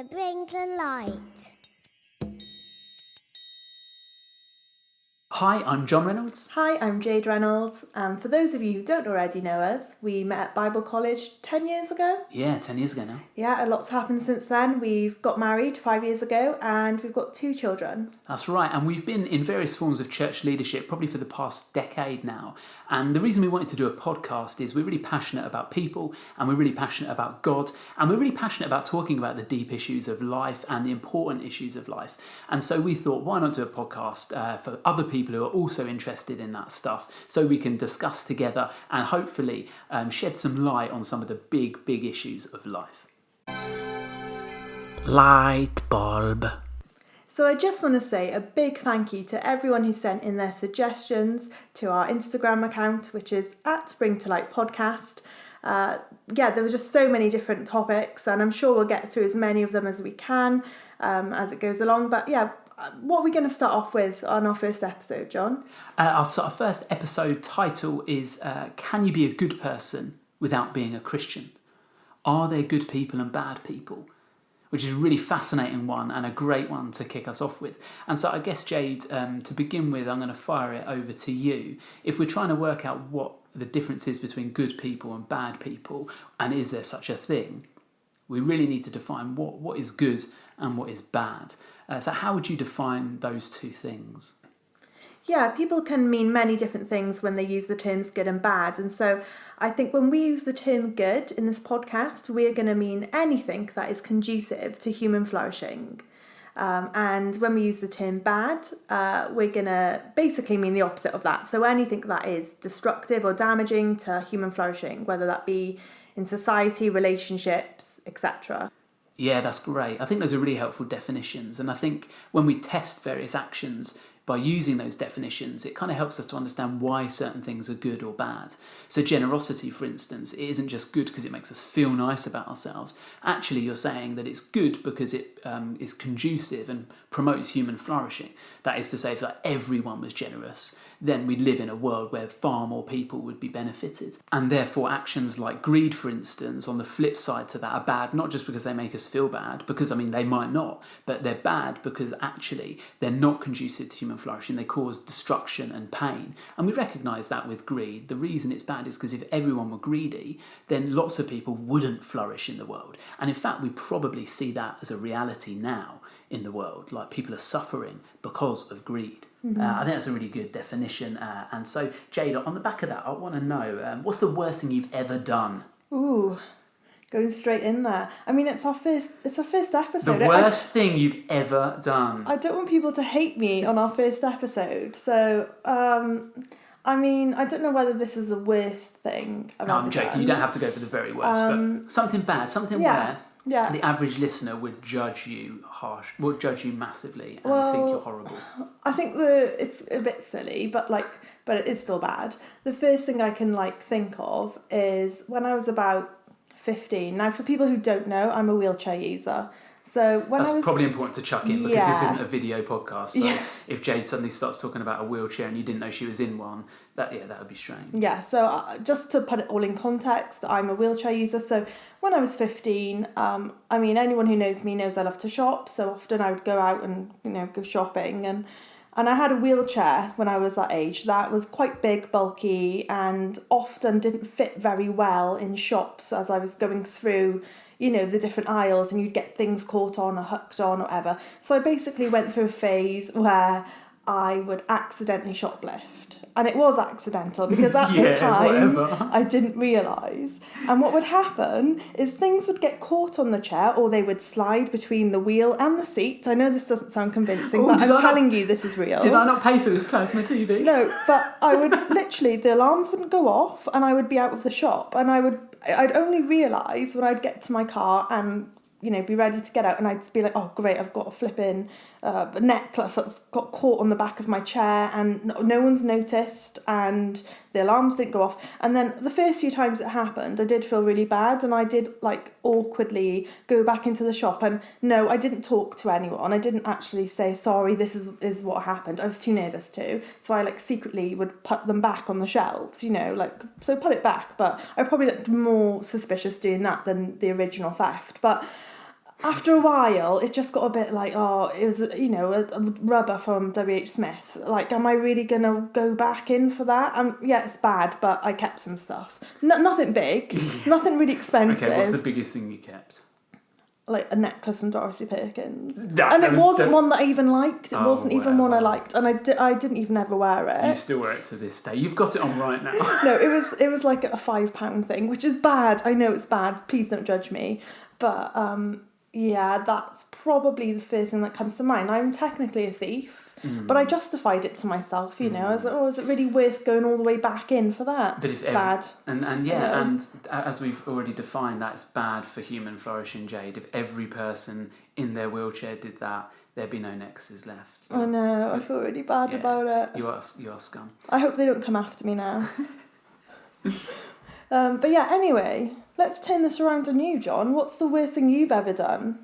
to bring the light. Hi, I'm John Reynolds. Hi, I'm Jade Reynolds. For those of you who don't already know us, we met at Bible College 10 years ago. Yeah, 10 years ago now. Yeah, a lot's happened since then. We've got married 5 years ago and we've got 2 children. That's right, and we've been in various forms of church leadership probably for the past decade now. And the reason we wanted to do a podcast is we're really passionate about people, and we're really passionate about God, and we're really passionate about talking about the deep issues of life and the important issues of life. And so we thought, why not do a podcast for other people who are also interested in that stuff, so we can discuss together and hopefully shed some light on some of the big issues of life. Light bulb. So I just want to say a big thank you to everyone who sent in their suggestions to our Instagram account, which is @BringToLightPodcast. There were just so many different topics, and I'm sure we'll get through as many of them as we can as it goes along. But what are we going to start off with on our first episode, John? Our first episode title is Can You Be a Good Person Without Being a Christian? Are there good people and bad people? Which is a really fascinating one and a great one to kick us off with. And so I guess, Jade, to begin with, I'm going to fire it over to you. If we're trying to work out what the difference is between good people and bad people, and is there such a thing, we really need to define what is good and what is bad. So how would you define those two things? Yeah, people can mean many different things when they use the terms good and bad. And so I think when we use the term good in this podcast, we're going to mean anything that is conducive to human flourishing. And when we use the term bad, we're going to basically mean the opposite of that. So anything that is destructive or damaging to human flourishing, whether that be in society, relationships, etc. Yeah, that's great. I think those are really helpful definitions. And I think when we test various actions, by using those definitions, it kind of helps us to understand why certain things are good or bad. So generosity, for instance, it isn't just good because it makes us feel nice about ourselves. Actually, you're saying that it's good because it is conducive and promotes human flourishing. That is to say, if everyone was generous, then we'd live in a world where far more people would be benefited. And therefore, actions like greed, for instance, on the flip side to that, are bad, not just because they make us feel bad, because, they might not, but they're bad because actually they're not conducive to human flourishing. They cause destruction and pain. And we recognise that with greed. The reason it's bad is because if everyone were greedy, then lots of people wouldn't flourish in the world. And in fact, we probably see that as a reality now in the world, like people are suffering because of greed. Mm-hmm. I think that's a really good definition. And so, Jade, on the back of that, I want to know, what's the worst thing you've ever done? Ooh, going straight in there. It's our first episode. The worst thing you've ever done. I don't want people to hate me on our first episode. So, I don't know whether this is the worst thing I've ever I'm joking. done. You don't have to go for the very worst, but something bad, something where the average listener would judge you massively and think you're horrible. I think it's a bit silly, but it is still bad. The first thing I can think of is when I was about 15. Now, for people who don't know, I'm a wheelchair user. So That's probably important to chuck in because this isn't a video podcast. So if Jade suddenly starts talking about a wheelchair and you didn't know she was in one, that would be strange. Yeah, so just to put it all in context, I'm a wheelchair user. So when I was 15, anyone who knows me knows I love to shop. So often I would go out and, go shopping. And I had a wheelchair when I was that age that was quite big, bulky, and often didn't fit very well in shops as I was going through the different aisles, and you'd get things caught on or hooked on or whatever. So I basically went through a phase where I would accidentally shoplift. And it was accidental because at the time I didn't realise. And what would happen is things would get caught on the chair or they would slide between the wheel and the seat. I know this doesn't sound convincing, but I'm telling you this is real. Did I not pay for this plasma TV? No, but I would literally, the alarms wouldn't go off and I would be out of the shop, and I'd only realise when I'd get to my car and be ready to get out, and I'd be like, oh great, I've got a flipping necklace that's got caught on the back of my chair, and no one's noticed, and the alarms didn't go off. And then the first few times it happened, I did feel really bad, and I did awkwardly go back into the shop, and no, I didn't talk to anyone. I didn't actually say, sorry, this is what happened. I was too nervous to, so I secretly would put them back on the shelves, so put it back. But I probably looked more suspicious doing that than the original theft. But after a while, it just got a bit like, it was, a rubber from W.H. Smith. Like, am I really going to go back in for that? Yeah, it's bad, but I kept some stuff. Nothing big, nothing really expensive. Okay, what's the biggest thing you kept? Like a necklace from Dorothy Perkins. It wasn't one that I even liked. It wasn't even one I liked. And I didn't even ever wear it. You still wear it to this day. You've got it on right now. No, it was like a £5 thing, which is bad. I know it's bad. Please don't judge me. But, yeah, that's probably the first thing that comes to mind. I'm technically a thief, but I justified it to myself, I was like, is it really worth going all the way back in for that? But if bad. And as we've already defined, that's bad for human flourishing, Jade. If every person in their wheelchair did that, there'd be no nexus left. I know, I feel really bad about it. You are scum. I hope they don't come after me now. But yeah, anyway, let's turn this around on you, John. What's the worst thing you've ever done?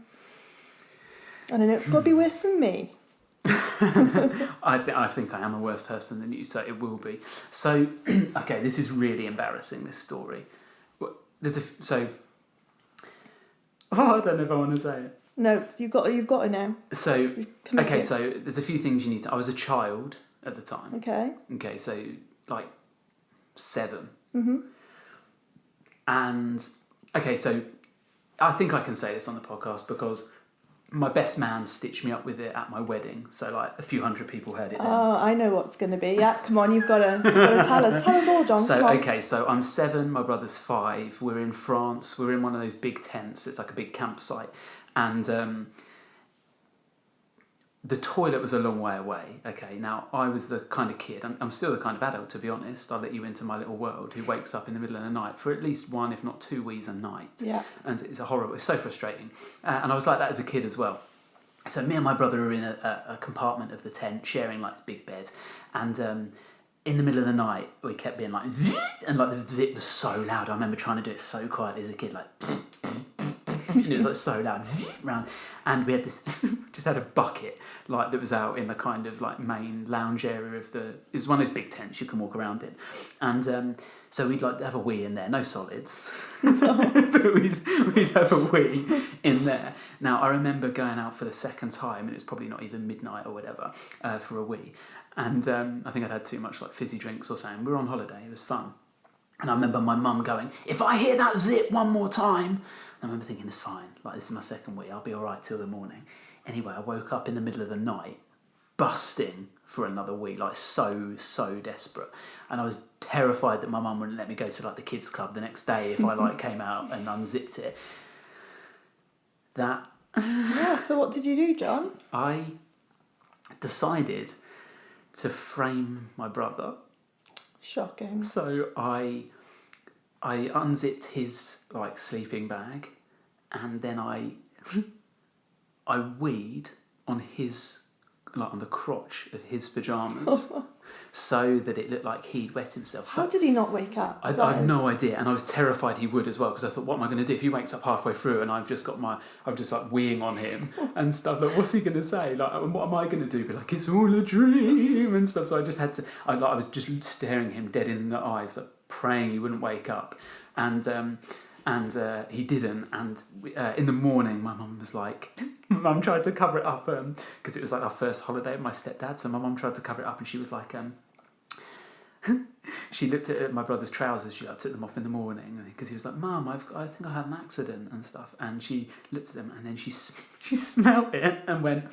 And I know it's got to be worse than me. I think I am a worse person than you, so it will be. So, okay, this is really embarrassing, this story. I don't know if I want to say it. No, you've got to know. So, okay, so there's a few things you need to... I was a child at the time. Okay, so like 7. Mm-hmm. And, okay, so I think I can say this on the podcast because my best man stitched me up with it at my wedding. So, like, a few hundred people heard it then. Oh, I know what's going to be. Yeah, come on, you've got to tell us. Tell us all, John. So, okay, so I'm 7, my brother's 5. We're in France. We're in one of those big tents. It's like a big campsite. And the toilet was a long way away. Okay, now I was the kind of kid, I'm still the kind of adult, to be honest, I'll let you into my little world, who wakes up in the middle of the night for at least 1, if not 2 wees a night. Yeah. And it's horrible, it's so frustrating. And I was like that as a kid as well. So me and my brother were in a compartment of the tent, sharing like this big bed. And in the middle of the night, we kept being like, and like the zip was so loud. I remember trying to do it so quietly as a kid, like, and it was like so loud round, and we had this just had a bucket like that was out in the kind of like main lounge area of it was one of those big tents you can walk around in, and so we'd like to have a wee in there, no solids, but we'd have a wee in there. Now I remember going out for the second time, and it was probably not even midnight or whatever, for a wee, and I think I'd had too much like fizzy drinks or something. We were on holiday, it was fun. And I remember my mum going, "If I hear that zip one more time..." And I remember thinking, it's fine. Like, this is my second wee. I'll be all right till the morning. Anyway, I woke up in the middle of the night, busting for another wee, like so desperate. And I was terrified that my mum wouldn't let me go to like the kids' club the next day if I like came out and unzipped it. Yeah, so what did you do, John? I decided to frame my brother. Shocking. So I unzipped his like sleeping bag, and then I weed on his on the crotch of his pajamas, so that it looked like he'd wet himself. How did he not wake up? I had no idea, and I was terrified he would as well, because I thought, what am I going to do if he wakes up halfway through and I've just like weeing on him and stuff? Like, what's he going to say? Like, what am I going to do? Be like, it's all a dream and stuff. So I just had to. I was just staring him dead in the eyes, like praying he wouldn't wake up, and he didn't. And in the morning, my mum was like, my mum tried to cover it up because it was like our first holiday with my stepdad. So my mum tried to cover it up, and she was like, she looked at my brother's trousers. She took them off in the morning because he was like, "Mum, I think I had an accident and stuff." And she looked at them, and then she smelled it and went,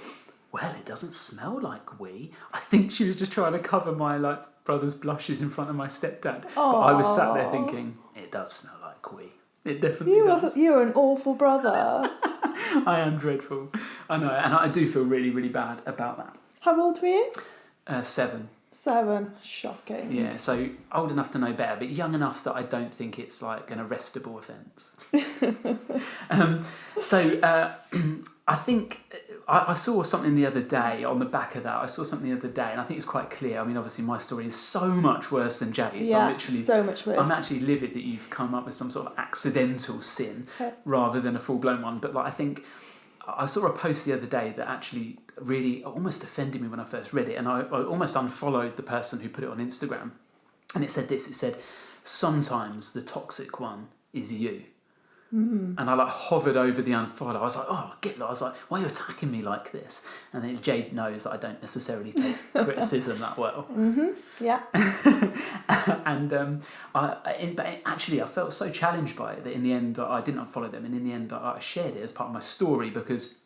"Well, it doesn't smell like wee." I think she was just trying to cover my like brother's blushes in front of my stepdad. Aww. But I was sat there thinking, it does smell like wee. It definitely does. You're an awful brother. I am dreadful. I know, and I do feel really, really bad about that. How old were you? 7. 7. Shocking. Yeah, so old enough to know better, but young enough that I don't think it's like an arrestable offence. I think I saw something the other day on the back of that. I saw something the other day, and I think it's quite clear. I mean, obviously, my story is so much worse than Jade's. Yeah, so much worse. I'm actually livid that you've come up with some sort of accidental sin rather than a full-blown one. But like, I think I saw a post the other day that actually really almost offended me when I first read it, and I almost unfollowed the person who put it on Instagram. And it said this, it said, "Sometimes the toxic one is you." And I like hovered over the unfollow. I was like, oh, get lost. I was like, why are you attacking me like this? And then Jade knows that I don't necessarily take criticism that well. Yeah. And but actually, I felt so challenged by it that in the end I didn't unfollow them, and in the end I shared it as part of my story because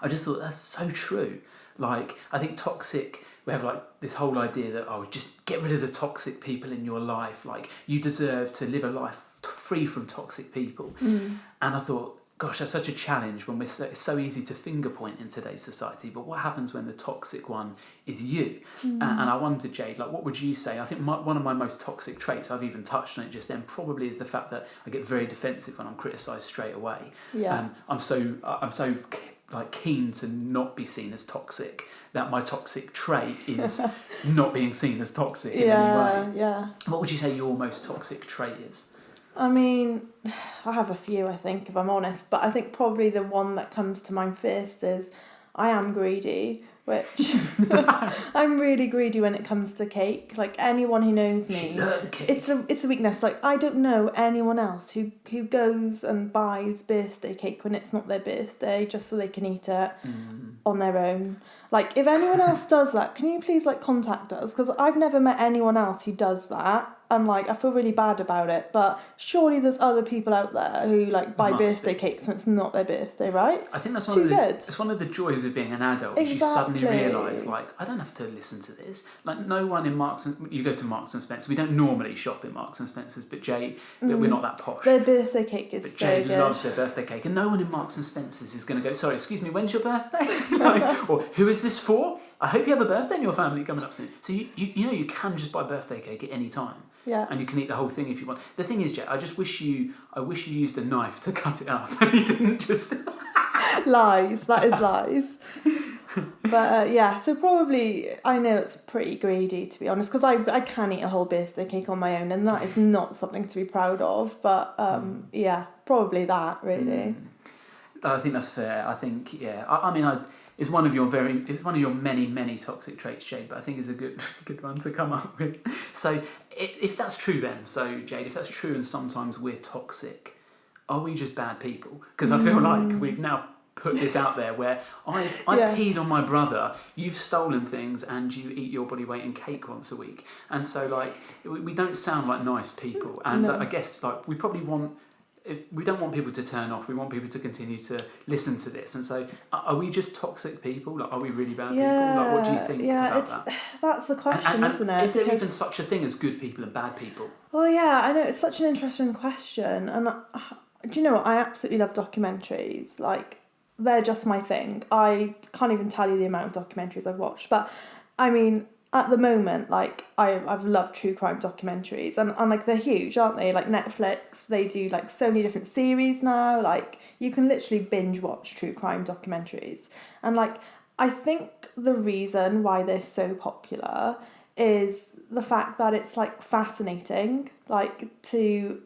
I just thought that's so true. Like, I think toxic. We have like this whole idea that just get rid of the toxic people in your life. Like, you deserve to live a life free from toxic people. And I thought, gosh, that's such a challenge when it's so easy to finger point in today's society. But what happens when the toxic one is you? And I wondered, Jade, like, what would you say? I think one of my most toxic traits, I've even touched on it just then, probably is the fact that I get very defensive when I'm criticised straight away. Yeah. I'm so like keen to not be seen as toxic that my toxic trait is not being seen as toxic in any way. Yeah. What would you say your most toxic trait is? I mean, I have a few, I think, if I'm honest, but I think probably the one that comes to mind first is I am greedy, which I'm really greedy when it comes to cake. Like, anyone who knows me, it's a weakness. Like, I don't know anyone else who goes and buys birthday cake when it's not their birthday just so they can eat it on their own. Like, if anyone else does that, can you please, like, contact us? Because I've never met anyone else who does that. And, like, I feel really bad about it. But surely there's other people out there who, like, buy birthday cakes when it's not their birthday, right? I think that's it's one of the joys of being an adult. Exactly. Is you suddenly realise, like, I don't have to listen to this. Like, no one in you go to Marks and Spencer. We don't normally shop in Marks and Spencer's, but Jade, we're not that posh. Their birthday cake is so good. But Jade loves their birthday cake. And no one in Marks and Spencer's is going to go, sorry, excuse me, when's your birthday? Like, or who is this for? I hope you have a birthday in your family coming up soon. So you know you can just buy birthday cake at any time. Yeah. And you can eat the whole thing if you want. The thing is, Jade, I wish you used a knife to cut it up and you didn't just... Lies. That is lies. But yeah, so probably, I know it's pretty greedy, to be honest, because I can eat a whole birthday cake on my own, and that is not something to be proud of. But yeah, probably that, really. I think that's fair. I think, yeah. I mean, it's one of your many toxic traits, Jade, but I think it's a good one to come up with. So if that's true then, Jade, if that's true and sometimes we're toxic, are we just bad people? Because I feel like we've now put this out there where I peed on my brother, you've stolen things, and you eat your body weight in cake once a week. And so, like, we don't sound like nice people. And I guess, like, we probably we don't want people to turn off. We want people to continue to listen to this. And so, are we just toxic people? Like, are we really bad people? Like, what do you think about that? That's the question, isn't it? Is there even such a thing as good people and bad people? Well, yeah, I know, it's such an interesting question. And do you know what? I absolutely love documentaries. Like, they're just my thing. I can't even tell you the amount of documentaries I've watched. But, I mean, at the moment, like, I've loved true crime documentaries, and like, they're huge, aren't they? Like, Netflix, they do, like, so many different series now. Like, you can literally binge watch true crime documentaries. And, like, I think the reason why they're so popular is the fact that it's, like, fascinating, like, to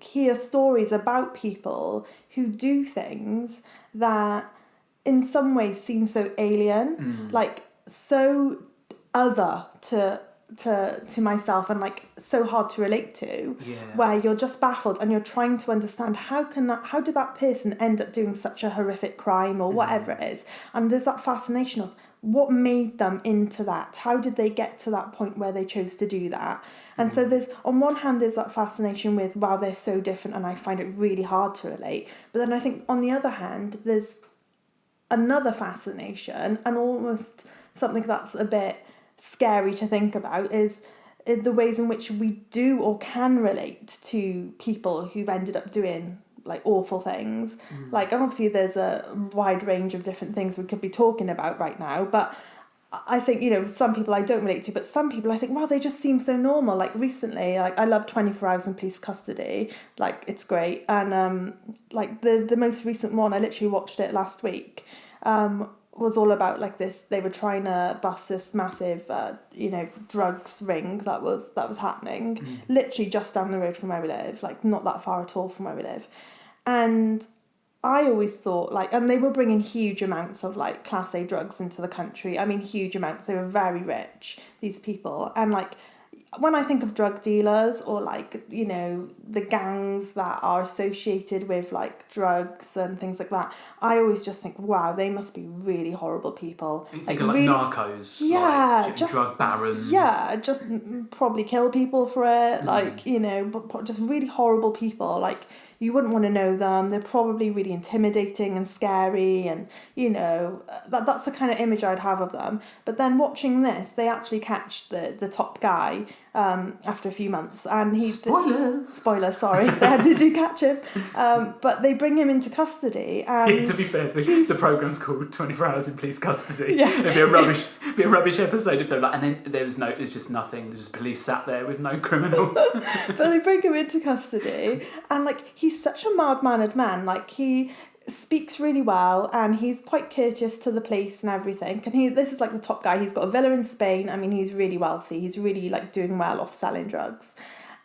hear stories about people who do things that in some ways seem so alien, like, so other to myself, and, like, so hard to relate to, where you're just baffled and you're trying to understand how did that person end up doing such a horrific crime or whatever it is, and there's that fascination of what made them into that, how did they get to that point where they chose to do that. And so there's, on one hand, there's that fascination with, wow, they're so different and I find it really hard to relate, but then I think on the other hand there's another fascination, and almost something that's a bit scary to think about, is the ways in which we do or can relate to people who've ended up doing, like, awful things. Like, and obviously there's a wide range of different things we could be talking about right now, but I think, you know, some people I don't relate to, but some people I think, wow, they just seem so normal. Like, recently, like, I love 24 Hours in Police Custody, like, it's great. And like, the most recent one, I literally watched it last week, was all about, like, this, they were trying to bust this massive drugs ring that was happening literally just down the road from where we live, like, not that far at all from where we live. And I always thought, like, and they were bringing huge amounts of, like, Class A drugs into the country. I mean, huge amounts. They were very rich, these people. And, like, when I think of drug dealers or like, you know, the gangs that are associated with like drugs and things like that, I always just think, wow, they must be really horrible people. You think of like really, narcos, yeah, like just drug barons. Yeah, just probably kill people for it, like, you know, but just really horrible people. Like, you wouldn't want to know them. They're probably really intimidating and scary, and you know that's the kind of image I'd have of them. But then watching this, they actually catch the top guy after a few months, and he's spoilers. Sorry, they do catch him, but they bring him into custody. And to be fair, the program's called 24 Hours in Police Custody. Yeah. It'd be a rubbish episode if they're like, and then there's just nothing. There's just police sat there with no criminal. But they bring him into custody, and like he's such a mild-mannered man. Like he speaks really well, and he's quite courteous to the police and everything. And this is like the top guy. He's got a villa in Spain. I mean, he's really wealthy. He's really like doing well off selling drugs,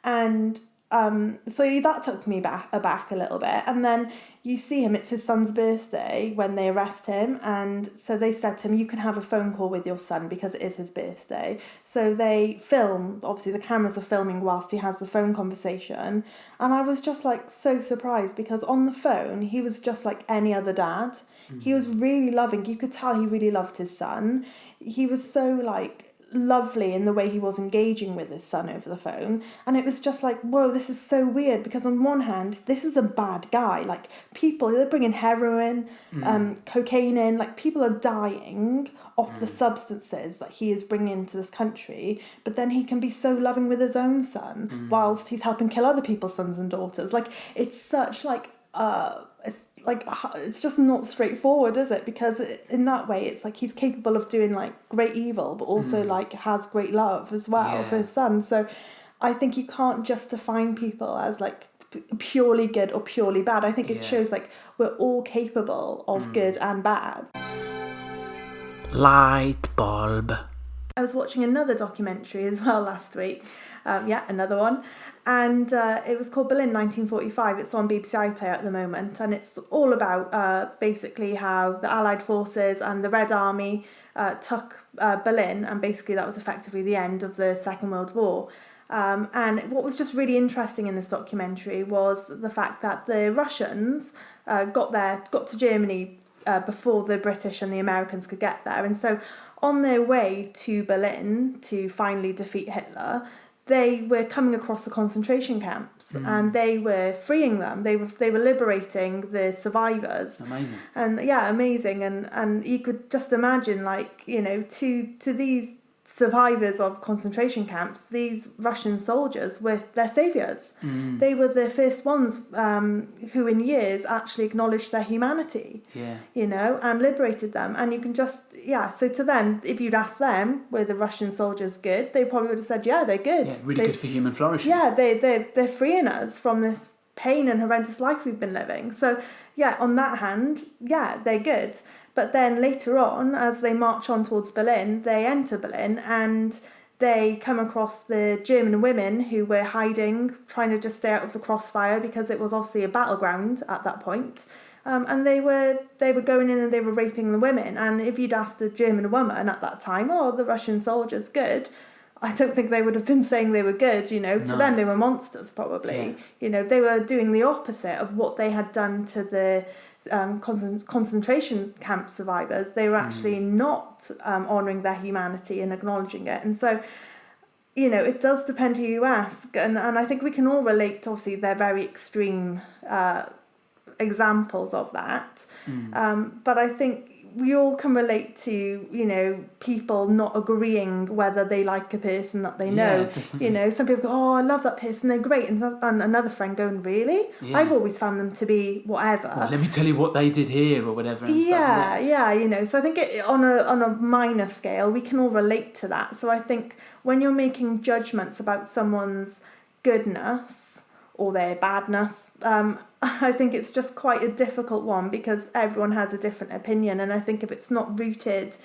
and so that took me aback a little bit. And then you see him, it's his son's birthday when they arrest him, and so they said to him, you can have a phone call with your son because it is his birthday. So they film, obviously the cameras are filming whilst he has the phone conversation, and I was just like so surprised because on the phone he was just like any other dad. He was really loving, you could tell he really loved his son. He was so like lovely in the way he was engaging with his son over the phone, and it was just like, whoa, this is so weird, because on one hand this is a bad guy, like people, they're bringing heroin, cocaine in, like people are dying off the substances that he is bringing into this country, but then he can be so loving with his own son whilst he's helping kill other people's sons and daughters. Like it's such like it's just not straightforward, is it? Because in that way it's like he's capable of doing like great evil, but also like has great love as well for his son. So I think you can't just define people as like purely good or purely bad. I think it shows like we're all capable of good and bad. Light bulb. I was watching another documentary as well last week. Another one. And it was called Berlin 1945. It's on BBC iPlayer at the moment. And it's all about basically how the Allied forces and the Red Army took Berlin. And basically that was effectively the end of the Second World War. And what was just really interesting in this documentary was the fact that the Russians got to Germany before the British and the Americans could get there. And so on their way to Berlin to finally defeat Hitler, they were coming across the concentration camps and they were freeing them. They were liberating the survivors. Amazing. And amazing. And you could just imagine, like, you know, to these survivors of concentration camps, these Russian soldiers were their saviours. They were the first ones who in years actually acknowledged their humanity, you know, and liberated them. And you can just, so to them, if you'd asked them, were the Russian soldiers good, they probably would have said, yeah, they're good. Yeah, really good for human flourishing. Yeah, they're freeing us from this pain and horrendous life we've been living. So, on that hand, they're good. But then later on, as they march on towards Berlin, they enter Berlin and they come across the German women who were hiding, trying to just stay out of the crossfire because it was obviously a battleground at that point. And they were going in and they were raping the women. And if you'd asked a German woman at that time, oh, the Russian soldiers, good, I don't think they would have been saying they were good, you know. No. To them, they were monsters, probably. Yeah. You know, they were doing the opposite of what they had done to the concentration camp survivors. They were actually not honouring their humanity and acknowledging it. And so, you know, it does depend who you ask. And I think we can all relate to, obviously, they're very extreme examples of that. But I think we all can relate to, you know, people not agreeing whether they like a person that they know. Definitely. You know, some people go, oh, I love that person, they're great. And another friend going, really? Yeah. I've always found them to be whatever. Well, let me tell you what they did here or whatever. And stuff. You know. So I think on a minor scale, we can all relate to that. So I think when you're making judgments about someone's goodness or their badness, I think it's just quite a difficult one because everyone has a different opinion. And I think if it's not rooted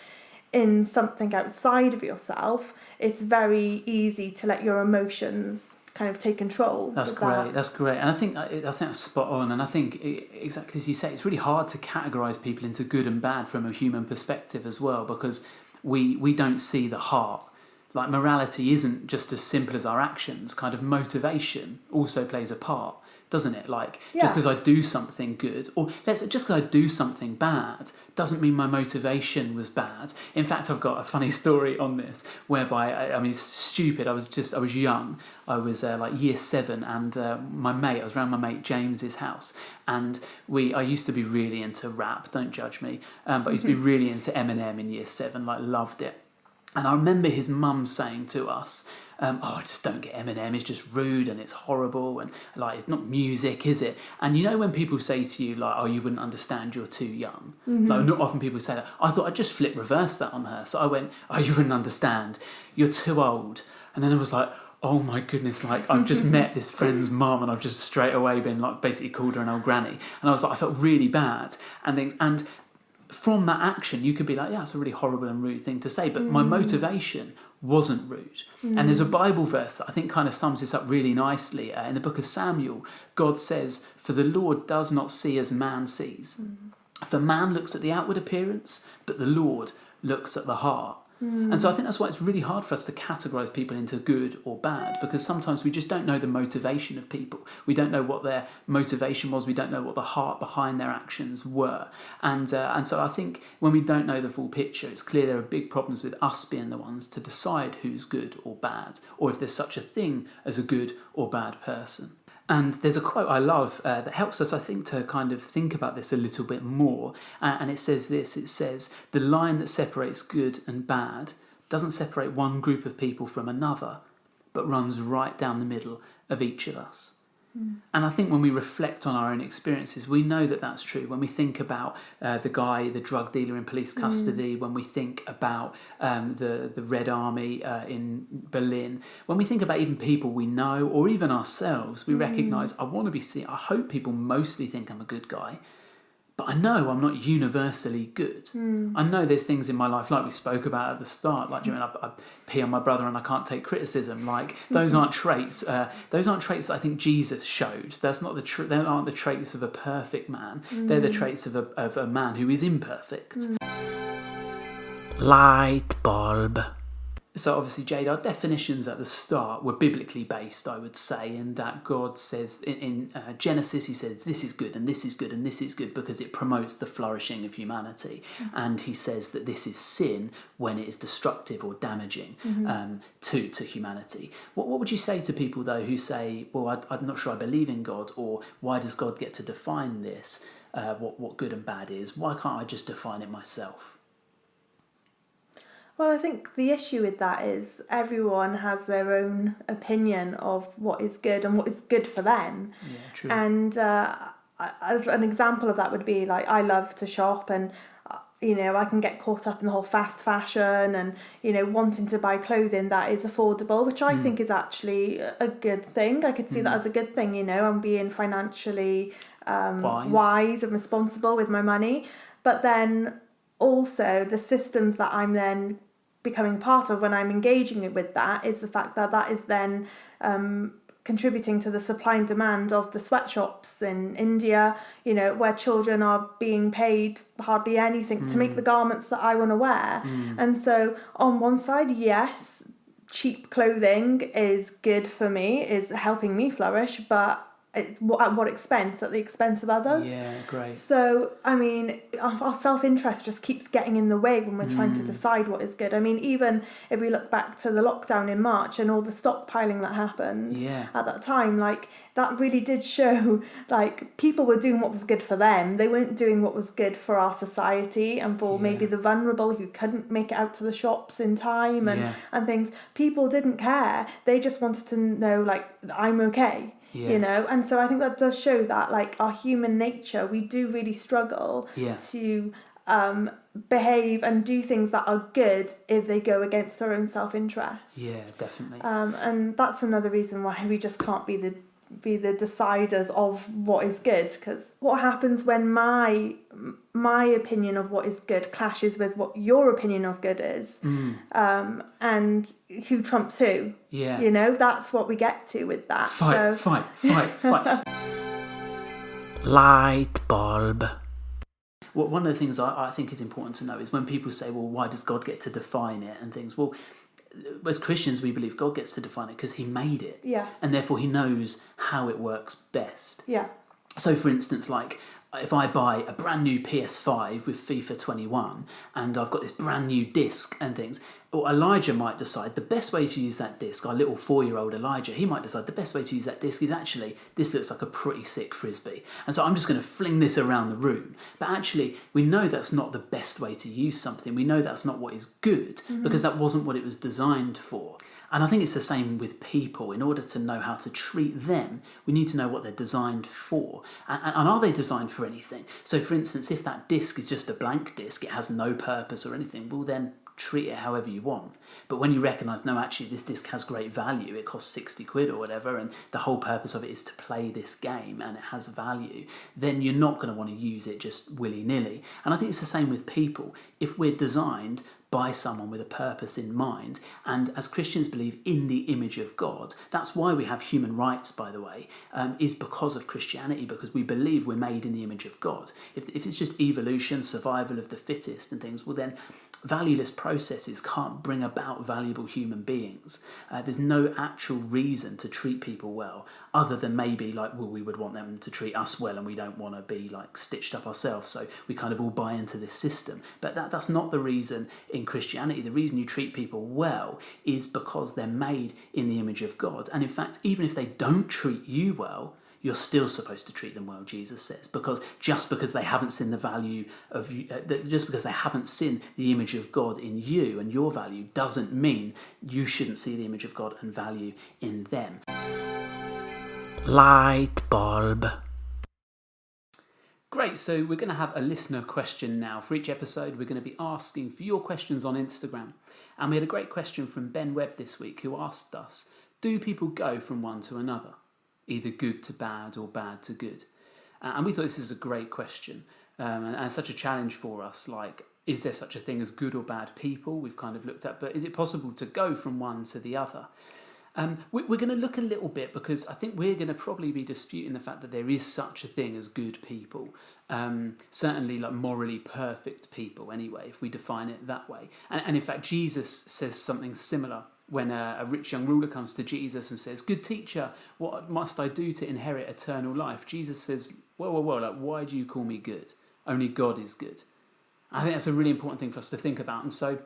in something outside of yourself, it's very easy to let your emotions kind of take control. That's great. And I think that's spot on. And I think, exactly as you say, it's really hard to categorise people into good and bad from a human perspective as well, because we don't see the heart. Like morality isn't just as simple as our actions. Kind of motivation also plays a part, doesn't it? Like just because I do something good, or just because I do something bad, doesn't mean my motivation was bad. In fact, I've got a funny story on this, whereby I mean it's stupid. I was young. I was like year 7, and I was around my mate James's house, and I used to be really into rap. Don't judge me, but I used to be really into Eminem in year 7. Like loved it. And I remember his mum saying to us, I just don't get Eminem, it's just rude and it's horrible and like it's not music, is it? And you know when people say to you like, oh, you wouldn't understand, you're too young. Like not often people say that. I thought I'd just reverse that on her. So I went, oh, you wouldn't understand, you're too old. And then I was like, oh my goodness, like I've just met this friend's mum and I've just straight away been like basically called her an old granny. And I was like, I felt really bad and from that action, you could be like, yeah, it's a really horrible and rude thing to say, but my motivation wasn't rude. And there's a Bible verse that I think kind of sums this up really nicely. In the book of Samuel, God says, for the Lord does not see as man sees. For man looks at the outward appearance, but the Lord looks at the heart. And so I think that's why it's really hard for us to categorise people into good or bad, because sometimes we just don't know the motivation of people. We don't know what their motivation was. We don't know what the heart behind their actions were. And so I think when we don't know the full picture, it's clear there are big problems with us being the ones to decide who's good or bad, or if there's such a thing as a good or bad person. And there's a quote I love that helps us, I think, to kind of think about this a little bit more. And it says this, it says, the line that separates good and bad doesn't separate one group of people from another, but runs right down the middle of each of us. And I think when we reflect on our own experiences, we know that that's true. When we think about the drug dealer in police custody, when we think about the Red Army in Berlin, when we think about even people we know or even ourselves, we recognise, I want to be seen. I hope people mostly think I'm a good guy, but I know I'm not universally good. I know there's things in my life, like we spoke about at the start, like I pee on my brother and I can't take criticism. Like those aren't traits. Those aren't traits that I think Jesus showed. That's not they aren't the traits of a perfect man. They're the traits of a man who is imperfect. Light bulb. So obviously, Jade, our definitions at the start were biblically based, I would say, in that God says in Genesis, he says, this is good and this is good and this is good because it promotes the flourishing of humanity. And he says that this is sin when it is destructive or damaging to humanity. What would you say to people, though, who say, well, I'm not sure I believe in God, or why does God get to define this, what good and bad is? Why can't I just define it myself? Well, I think the issue with that is everyone has their own opinion of what is good and what is good for them. Yeah, true. And an example of that would be like I love to shop and I can get caught up in the whole fast fashion and wanting to buy clothing that is affordable, which I think is actually a good thing. I could see that as a good thing. I'm being financially wise and responsible with my money, but then also the systems that I'm then becoming part of when I'm engaging with that is the fact that is then contributing to the supply and demand of the sweatshops in India, where children are being paid hardly anything to make the garments that I want to wear. And so on one side, yes, cheap clothing is good for me, is helping me flourish, but it's at what expense? At the expense of others. Yeah, great. So, I mean, our self-interest just keeps getting in the way when we're trying to decide what is good. I mean, even if we look back to the lockdown in March and all the stockpiling that happened at that time, like, that really did show, like, people were doing what was good for them. They weren't doing what was good for our society and for maybe the vulnerable who couldn't make it out to the shops in time and things. People didn't care. They just wanted to know, like, I'm okay. And so I think that does show that, like, our human nature, we do really struggle to behave and do things that are good if they go against our own self-interest. Yeah, definitely. And that's another reason why we just can't be the deciders of what is good, because what happens when my opinion of what is good clashes with what your opinion of good is, and who trumps who? That's what we get to with that. Fight. Light bulb. Well, one of the things I think is important to know is when people say, well, why does God get to define it and things? Well, as Christians, we believe God gets to define it because he made it. Yeah. And therefore he knows how it works best. Yeah. So, for instance, like if I buy a brand new PS5 with FIFA 21 and I've got this brand new disc and things, or Elijah might decide the best way to use that disc, our little 4-year-old Elijah, he might decide the best way to use that disc is actually, this looks like a pretty sick frisbee. And so I'm just going to fling this around the room. But actually, we know that's not the best way to use something. We know that's not what is good because that wasn't what it was designed for. And I think it's the same with people. In order to know how to treat them, we need to know what they're designed for. And are they designed for anything? So, for instance, if that disc is just a blank disc, it has no purpose or anything, well then treat it however you want. But when you recognise, no, actually this disc has great value, it costs 60 quid or whatever, and the whole purpose of it is to play this game and it has value, then you're not going to want to use it just willy-nilly. And I think it's the same with people. If we're designed by someone with a purpose in mind, and as Christians believe in the image of God, that's why we have human rights, by the way, is because of Christianity, because we believe we're made in the image of God. If it's just evolution, survival of the fittest and things, well then valueless processes can't bring about valuable human beings. There's no actual reason to treat people well, other than maybe like, well, we would want them to treat us well and we don't want to be like stitched up ourselves, so we kind of all buy into this system. But that's not the reason in Christianity. The reason you treat people well is because they're made in the image of God. And in fact, even if they don't treat you well, you're still supposed to treat them well, Jesus says, because just because they haven't seen the value of you, just because they haven't seen the image of God in you and your value, doesn't mean you shouldn't see the image of God and value in them. Light bulb. Great, so we're going to have a listener question now. For each episode, we're going to be asking for your questions on Instagram. And we had a great question from Ben Webb this week who asked us, do people go from one to another? Either good to bad or bad to good? And we thought this is a great question and such a challenge for us. Like, is there such a thing as good or bad people? We've kind of looked at, but is it possible to go from one to the other? We're going to look a little bit because I think we're going to probably be disputing the fact that there is such a thing as good people. Certainly like morally perfect people anyway, if we define it that way. And in fact, Jesus says something similar when a rich young ruler comes to Jesus and says, good teacher, what must I do to inherit eternal life? Jesus says, well, like, why do you call me good? Only God is good. I think that's a really important thing for us to think about. And so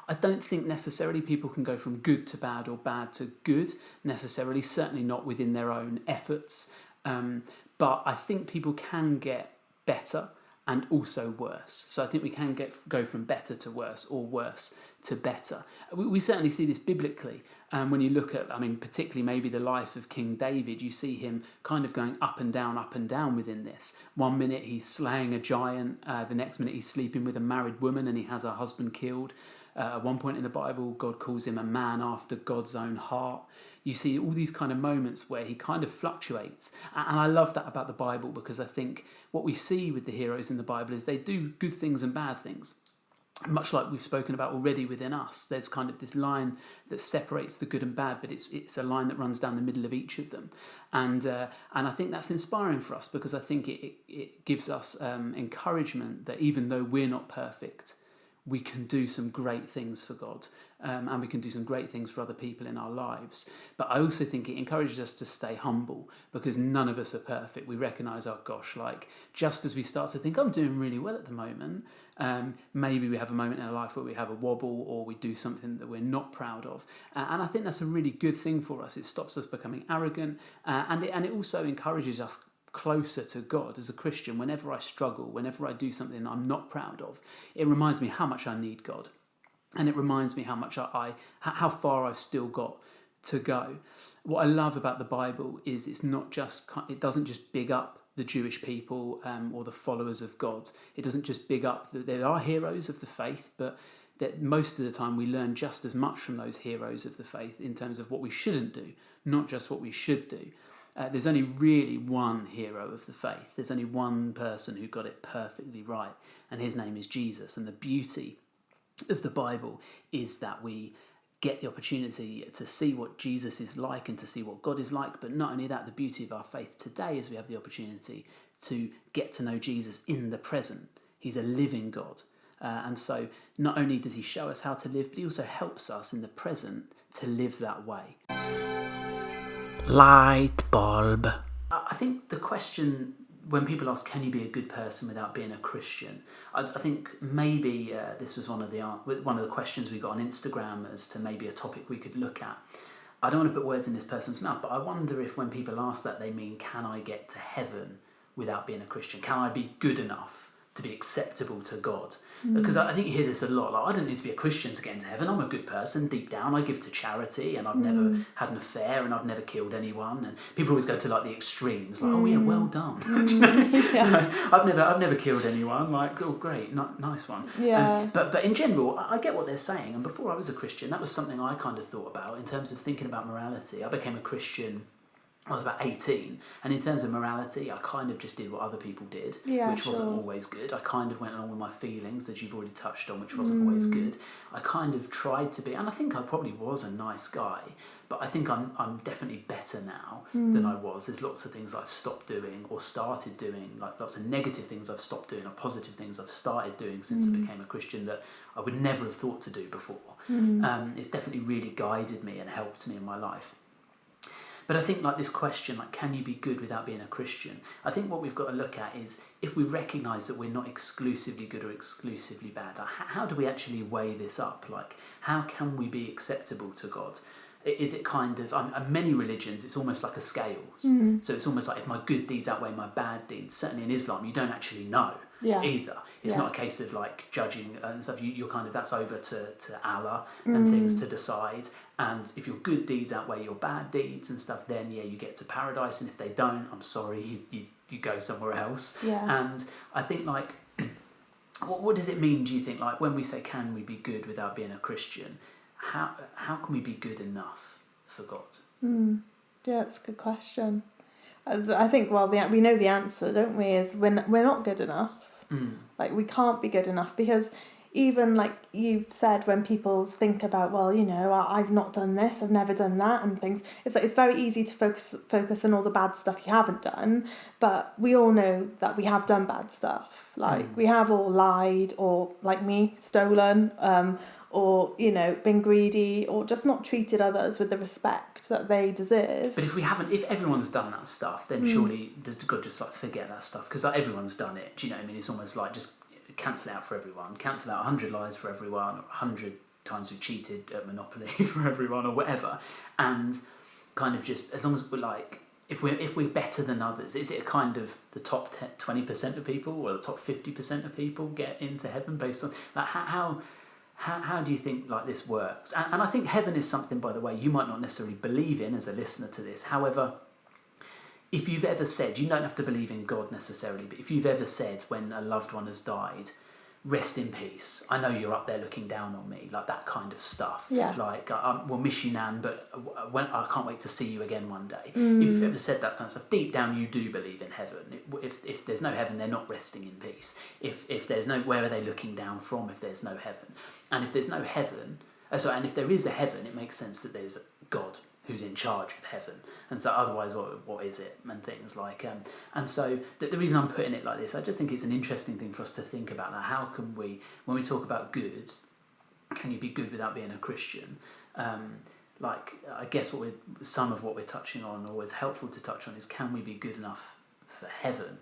I don't think necessarily people can go from good to bad or bad to good necessarily, certainly not within their own efforts. But I think people can get better and also worse. So I think we can go from better to worse or worse to better. We certainly see this biblically. When you look at, particularly maybe the life of King David, you see him kind of going up and down within this. 1 minute he's slaying a giant, the next minute he's sleeping with a married woman and he has her husband killed. At one point in the Bible, God calls him a man after God's own heart. You see all these kind of moments where he kind of fluctuates. And I love that about the Bible because I think what we see with the heroes in the Bible is they do good things and bad things. Much like we've spoken about already within us, there's kind of this line that separates the good and bad, but it's a line that runs down the middle of each of them. And I think that's inspiring for us because I think it gives us encouragement that even though we're not perfect, we can do some great things for God and we can do some great things for other people in our lives. But I also think it encourages us to stay humble because none of us are perfect. We recognise, oh gosh, like just as we start to think, I'm doing really well at the moment, maybe we have a moment in our life where we have a wobble or we do something that we're not proud of. And I think that's a really good thing for us. It stops us becoming arrogant and it also encourages us closer to God as a Christian. Whenever I struggle, whenever I do something I'm not proud of, it reminds me how much I need God, and it reminds me how much how far I've still got to go. What I love about the Bible is it doesn't just big up the Jewish people or the followers of God. It doesn't just big up there are heroes of the faith, but that most of the time we learn just as much from those heroes of the faith in terms of what we shouldn't do, not just what we should do. There's only really one hero of the faith. There's only one person who got it perfectly right, and his name is Jesus. And the beauty of the Bible is that we get the opportunity to see what Jesus is like and to see what God is like. But not only that, the beauty of our faith today is we have the opportunity to get to know Jesus in the present. He's a living God. And so not only does he show us how to live, but he also helps us in the present to live that way. Light bulb. I think the question, when people ask, can you be a good person without being a Christian? I think maybe this was one of the questions we got on Instagram as to maybe a topic we could look at. I don't want to put words in this person's mouth, but I wonder if when people ask that, they mean, can I get to heaven without being a Christian? Can I be good enough to be acceptable to God? Because I think you hear this a lot, like, I don't need to be a Christian to get into heaven. I'm a good person deep down. I give to charity, and I've never had an affair, and I've never killed anyone. And people always go to like the extremes, like, oh yeah, well done. Yeah. I've never killed anyone. Like, oh great, nice one. Yeah. But in general, I get what they're saying. And before I was a Christian, that was something I kind of thought about in terms of thinking about morality. I became a Christian I was about 18, and in terms of morality, I kind of just did what other people did, which wasn't always good. I kind of went along with my feelings that you've already touched on, which wasn't always good. I kind of tried to be, and I think I probably was a nice guy, but I think I'm definitely better now than I was. There's lots of things I've stopped doing or started doing, like lots of negative things I've stopped doing or positive things I've started doing since I became a Christian that I would never have thought to do before. It's definitely really guided me and helped me in my life. But I think like this question, like, can you be good without being a Christian? I think what we've got to look at is if we recognise that we're not exclusively good or exclusively bad, how do we actually weigh this up? Like, how can we be acceptable to God? Is it kind of, in many religions, it's almost like a scales. So it's almost like if my good deeds outweigh my bad deeds. Certainly in Islam, you don't actually know either. It's not a case of like judging and stuff. You're kind of, that's over to Allah and things to decide. And if your good deeds outweigh your bad deeds and stuff, then you get to paradise. And if they don't, I'm sorry, you go somewhere else. And I think like, what does it mean, do you think, like when we say, can we be good without being a Christian? How can we be good enough for God? Yeah, that's a good question. I think, well, we know the answer, don't we, is we're not good enough. Like, we can't be good enough, because even like you've said, when people think about, well, you know, I've not done this, I've never done that and things, it's like it's very easy to focus on all the bad stuff you haven't done, but we all know that we have done bad stuff. Like we have all lied, or like me, stolen, or, you know, been greedy, or just not treated others with the respect that they deserve. But if everyone's done that stuff, then surely does God just like forget that stuff? Because like, everyone's done it. Do you know what I mean? It's almost like just cancel it out for everyone. Cancel out 100 lies for everyone, or 100 times we've cheated at Monopoly for everyone, or whatever. And kind of just, as long as we're like, if we're better than others, is it a kind of the top 20% of people or the top 50% of people get into heaven based on like how do you think like this works? And I think heaven is something, by the way, you might not necessarily believe in as a listener to this. However, if you've ever said, you don't have to believe in God necessarily, but if you've ever said when a loved one has died, rest in peace, I know you're up there looking down on me, like that kind of stuff. Like, we'll miss you, Nan, but I can't wait to see you again one day. If you've ever said that kind of stuff, deep down you do believe in heaven. If there's no heaven, they're not resting in peace. If there's no, where are they looking down from if there's no heaven? And if there's no heaven, and if there is a heaven, it makes sense that there's a God who's in charge of heaven. And so otherwise, what is it? And things like, and so the reason I'm putting it like this, I just think it's an interesting thing for us to think about. Now, how can we, when we talk about good, can you be good without being a Christian? Like, I guess some of what we're touching on, or is helpful to touch on, is can we be good enough for heaven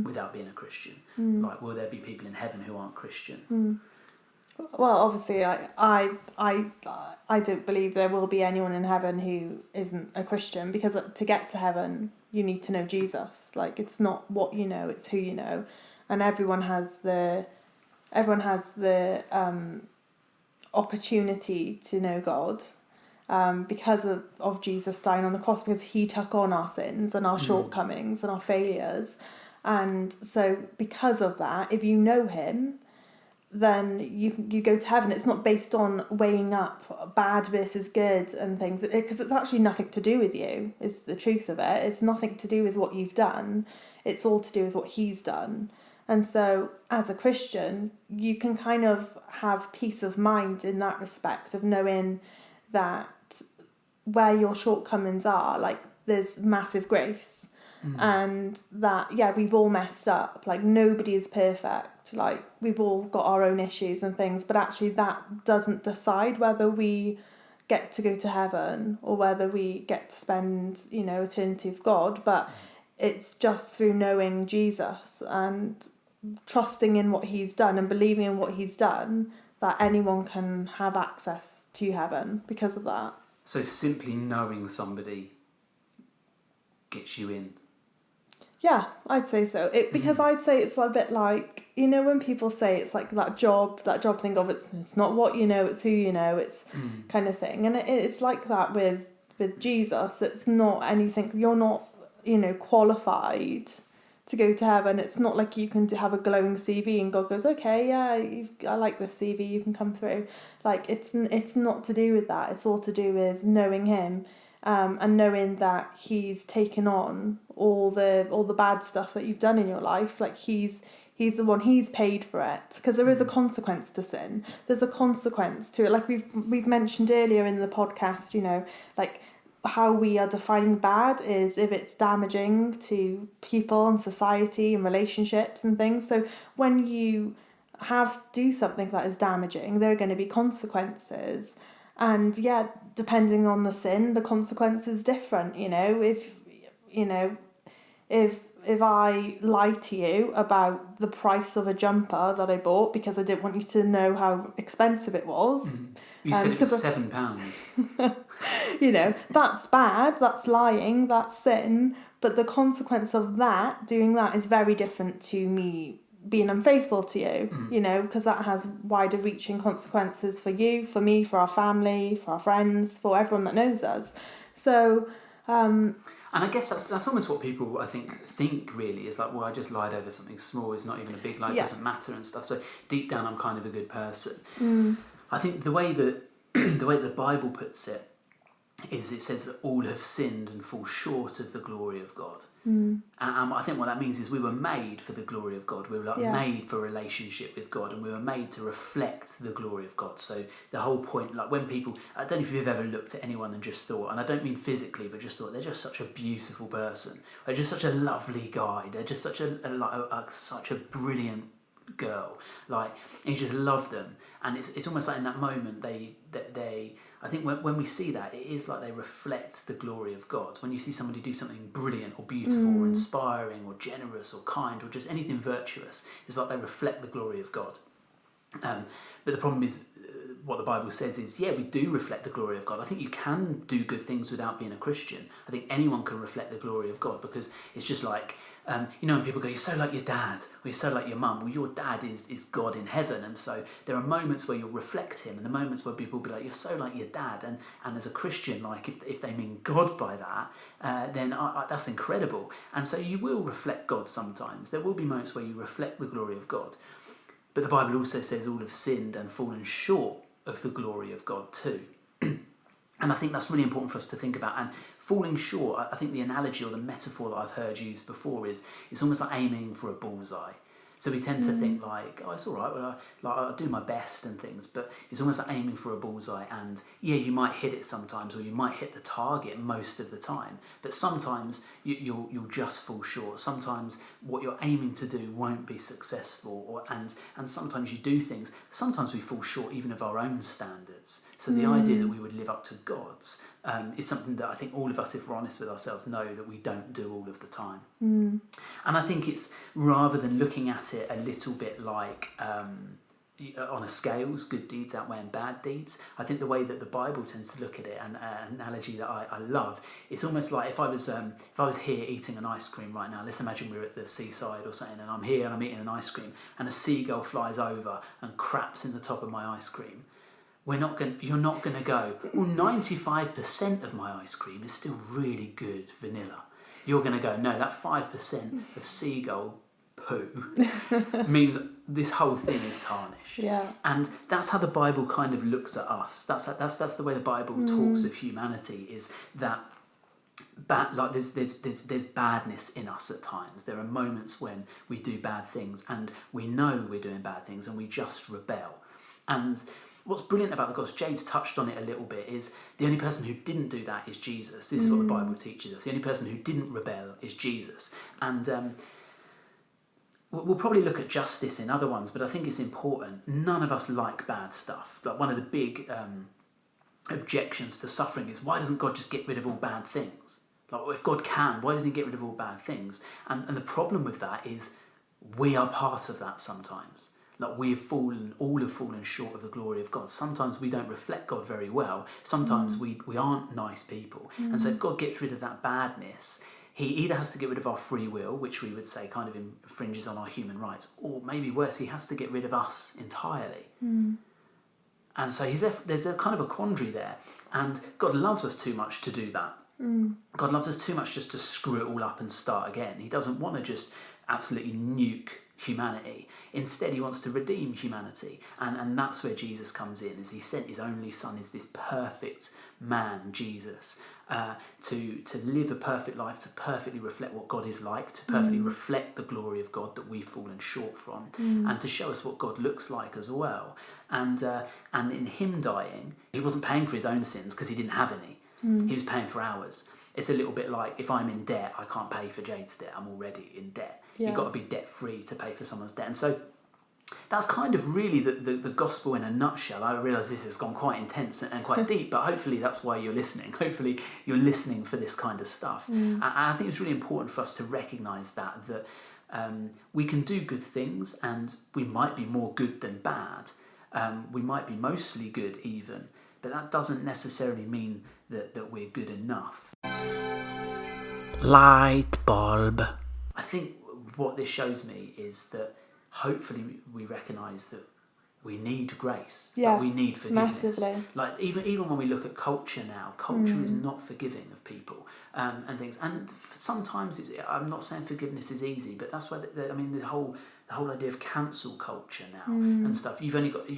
without being a Christian? Like, will there be people in heaven who aren't Christian? Well, obviously, I don't believe there will be anyone in heaven who isn't a Christian, because to get to heaven, you need to know Jesus. Like, it's not what you know, it's who you know, and everyone has the opportunity to know God, because of Jesus dying on the cross, because he took on our sins and our shortcomings and our failures, and so because of that, if you know him, then you go to heaven. It's not based on weighing up bad versus good and things, because it's actually nothing to do with you, is the truth of it. It's nothing to do with what you've done. It's all to do with what he's done. And so as a Christian, you can kind of have peace of mind in that respect, of knowing that where your shortcomings are, like, there's massive grace. and that, we've all messed up. Like, nobody is perfect. Like, we've all got our own issues and things, but actually that doesn't decide whether we get to go to heaven or whether we get to spend, eternity with God. But it's just through knowing Jesus and trusting in what he's done and believing in what he's done that anyone can have access to heaven because of that. So simply knowing somebody gets you in. Yeah, I'd say so. Because I'd say it's a bit like, when people say it's like that job thing of it's not what you know, it's who you know, it's kind of thing. And it's like that with Jesus. It's not anything, you're not, qualified to go to heaven. It's not like you can have a glowing CV and God goes, okay, yeah, I like this CV, you can come through. Like, it's not to do with that. It's all to do with knowing him. And knowing that he's taken on all the bad stuff that you've done in your life. Like, he's the one, he's paid for it, because there is a consequence to sin. There's a consequence to it. Like we've mentioned earlier in the podcast, like how we are defining bad is if it's damaging to people and society and relationships and things. So when you do something that is damaging, there are going to be consequences. And depending on the sin, the consequence is different. If I lie to you about the price of a jumper that I bought because I didn't want you to know how expensive it was. You said it was £7. That's bad, that's lying, that's sin. But the consequence of doing that is very different to me being unfaithful to you, because that has wider reaching consequences for you, for me, for our family, for our friends, for everyone that knows us. So and I guess that's almost what people I think really is like, well, I just lied over something small, it's not even a big lie, it doesn't matter and stuff. So deep down I'm kind of a good person. I think the way that the Bible puts it is it says that all have sinned and fall short of the glory of God. And I think what that means is we were made for the glory of God. We were made for a relationship with God, and we were made to reflect the glory of God. So the whole point, like when people, I don't know if you've ever looked at anyone and just thought, and I don't mean physically, but just thought they're just such a beautiful person. They're just such a lovely guy. They're just such such a brilliant girl. Like, and you just love them. And it's almost like in that moment they I think when we see that, it is like they reflect the glory of God. When you see somebody do something brilliant or beautiful or inspiring or generous or kind or just anything virtuous, it's like they reflect the glory of God. But the problem is, what the Bible says is, we do reflect the glory of God. I think you can do good things without being a Christian. I think anyone can reflect the glory of God, because it's just like, when people go, you're so like your dad, or you're so like your mum. Well, your dad is God in heaven, and so there are moments where you'll reflect him, and the moments where people will be like, you're so like your dad. And as a Christian, like if they mean God by that, then that's incredible. And so you will reflect God sometimes. There will be moments where you reflect the glory of God. But the Bible also says all have sinned and fallen short of the glory of God too. And I think that's really important for us to think about. And falling short, I think the analogy or the metaphor that I've heard used before is it's almost like aiming for a bullseye. So we tend to think like, oh, it's all right, well, I'll do my best and things, but it's almost like aiming for a bullseye, and you might hit it sometimes, or you might hit the target most of the time, but sometimes you'll just fall short. Sometimes what you're aiming to do won't be successful, and sometimes you do things, sometimes we fall short even of our own standards. So the idea that we would live up to God's is something that I think all of us, if we're honest with ourselves, know that we don't do all of the time. And I think it's, rather than looking at it a little bit like on a scales, good deeds outweighing bad deeds, I think the way that the Bible tends to look at it, and an analogy that I love, it's almost like if I was here eating an ice cream right now, let's imagine we're at the seaside or something, and I'm here and I'm eating an ice cream, and a seagull flies over and craps in the top of my ice cream. You're not going to go, well, 95% of my ice cream is still really good vanilla. You're going to go, no, that 5% of seagull poo means this whole thing is tarnished. Yeah. And that's how the Bible kind of looks at us. That's the way the Bible talks of humanity, is that there's badness in us at times. There are moments when we do bad things and we know we're doing bad things and we just rebel. And what's brilliant about the gospel, Jade's touched on it a little bit, is the only person who didn't do that is Jesus. This is what the Bible teaches us. The only person who didn't rebel is Jesus. And we'll probably look at justice in other ones, but I think it's important. None of us like bad stuff. Like, one of the big objections to suffering is, why doesn't God just get rid of all bad things? Like, if God can, why doesn't he get rid of all bad things? And the problem with that is we are part of that sometimes. Like, all have fallen short of the glory of God. Sometimes we don't reflect God very well. Sometimes we aren't nice people. And so if God gets rid of that badness, he either has to get rid of our free will, which we would say kind of infringes on our human rights, or maybe worse, he has to get rid of us entirely. And so there's a kind of a quandary there. And God loves us too much to do that. God loves us too much just to screw it all up and start again. He doesn't want to just absolutely nuke humanity. Instead, he wants to redeem humanity. And that's where Jesus comes in, as he sent his only son, is this perfect man, Jesus, to live a perfect life, to perfectly reflect what God is like, to perfectly reflect the glory of God that we've fallen short from, and to show us what God looks like as well. And in him dying, he wasn't paying for his own sins because he didn't have any. He was paying for ours. It's a little bit like, if I'm in debt, I can't pay for Jade's debt. I'm already in debt. Yeah. You've got to be debt-free to pay for someone's debt. And so that's kind of really the gospel in a nutshell. I realise this has gone quite intense and quite deep, but hopefully that's why you're listening. Hopefully you're listening for this kind of stuff. And I think it's really important for us to recognise that we can do good things, and we might be more good than bad. We might be mostly good even, but that doesn't necessarily mean that we're good enough. Light bulb. I think what this shows me is that hopefully we recognise that we need grace, that we need forgiveness. Massively. Like, even when we look at culture now, culture is not forgiving of people and things. And sometimes I'm not saying forgiveness is easy, but that's why the whole idea of cancel culture now and stuff. You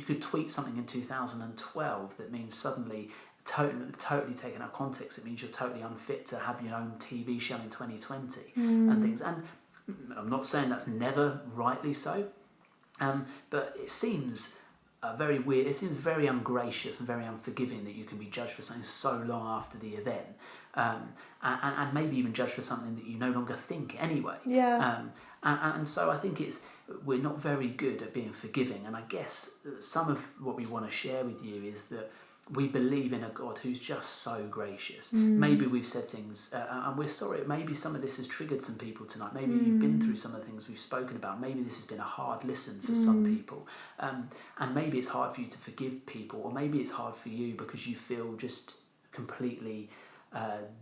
could tweet something in 2012 that means suddenly, totally taken out of context, it means you're totally unfit to have your own TV show in 2020 and things. And I'm not saying that's never rightly so, but it seems very weird. It seems very ungracious and very unforgiving that you can be judged for something so long after the event, and maybe even judged for something that you no longer think anyway. And so I think we're not very good at being forgiving. And I guess some of what we want to share with you is that we believe in a God who's just so gracious. Maybe we've said things, and we're sorry, maybe some of this has triggered some people tonight. Maybe you've been through some of the things we've spoken about. Maybe this has been a hard listen for some people. And maybe it's hard for you to forgive people, or maybe it's hard for you because you feel just completely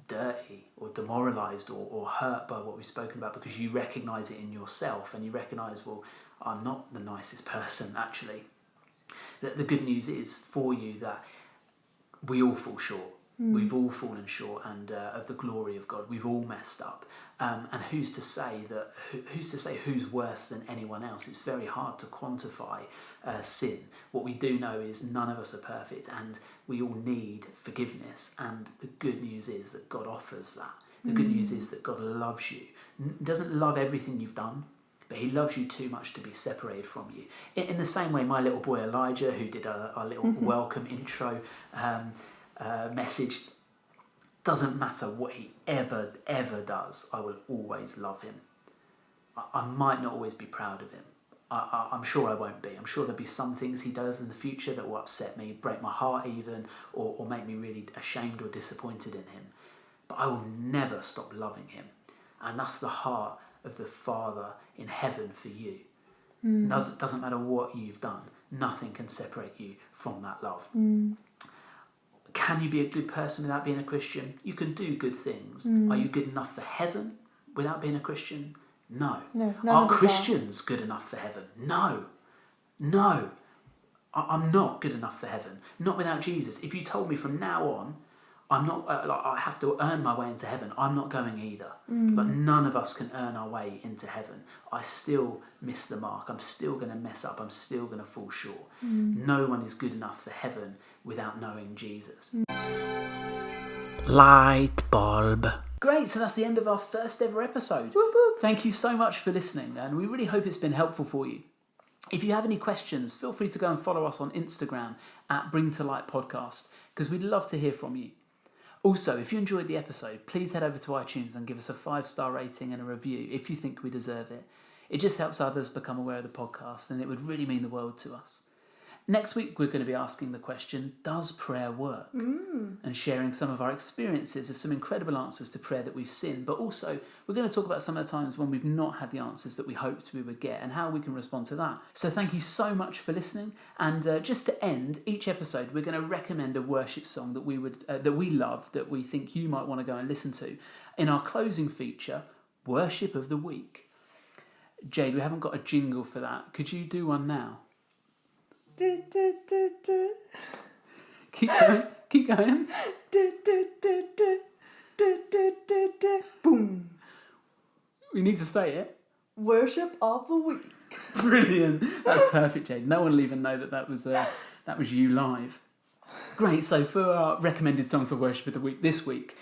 dirty or demoralised or hurt by what we've spoken about, because you recognise it in yourself, and you recognise, well, I'm not the nicest person, actually. The good news is for you that we all fall short. We've all fallen short and of the glory of God. We've all messed up. And who's to say who's worse than anyone else? It's very hard to quantify sin. What we do know is none of us are perfect, and we all need forgiveness. And the good news is that God offers that. The good news is that God loves you. Doesn't love everything you've done, but he loves you too much to be separated from you. In the same way, my little boy Elijah, who did our little welcome intro message, doesn't matter what he ever does, I will always love him. I might not always be proud of him. I'm sure I won't be. I'm sure there'll be some things he does in the future that will upset me, break my heart even, or make me really ashamed or disappointed in him. But I will never stop loving him. And that's the heart of the Father in heaven for you. Doesn't matter what you've done. Nothing can separate you from that love. Can you be a good person without being a Christian? You can do good things. Are you good enough for heaven without being a Christian? No. Are Christians good enough for heaven? No. I'm not good enough for heaven. Not without Jesus. If you told me from now on, I'm not. I have to earn my way into heaven, I'm not going either. But none of us can earn our way into heaven. I still miss the mark. I'm still going to mess up. I'm still going to fall short. No one is good enough for heaven without knowing Jesus. Light bulb. Great, so that's the end of our first ever episode. Whoop, whoop. Thank you so much for listening, and we really hope it's been helpful for you. If you have any questions, feel free to go and follow us on Instagram at Bring to Light Podcast, because we'd love to hear from you. Also, if you enjoyed the episode, please head over to iTunes and give us a 5-star rating and a review if you think we deserve it. It just helps others become aware of the podcast, and it would really mean the world to us. Next week, we're going to be asking the question, does prayer work? And sharing some of our experiences of some incredible answers to prayer that we've seen. But also, we're going to talk about some of the times when we've not had the answers that we hoped we would get and how we can respond to that. So thank you so much for listening. And just to end each episode, we're going to recommend a worship song that we love, that we think you might want to go and listen to. In our closing feature, Worship of the Week. Jade, we haven't got a jingle for that. Could you do one now? Keep going. Boom. We need to say it. Worship of the week. Brilliant. That's perfect, Jade. No one will even know that was you live. Great. So for our recommended song for Worship of the Week this week,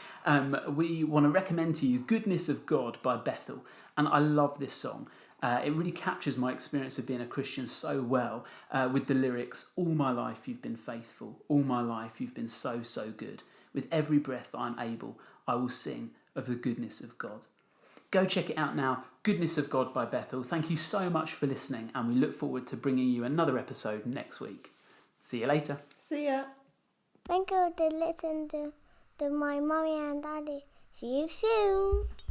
we want to recommend to you Goodness of God by Bethel. And I love this song. It really captures my experience of being a Christian so well, with the lyrics, all my life you've been faithful, all my life you've been so, so good. With every breath I'm able, I will sing of the goodness of God. Go check it out now, Goodness of God by Bethel. Thank you so much for listening, and we look forward to bringing you another episode next week. See you later. See ya. Thank you for listening to my mommy and daddy. See you soon.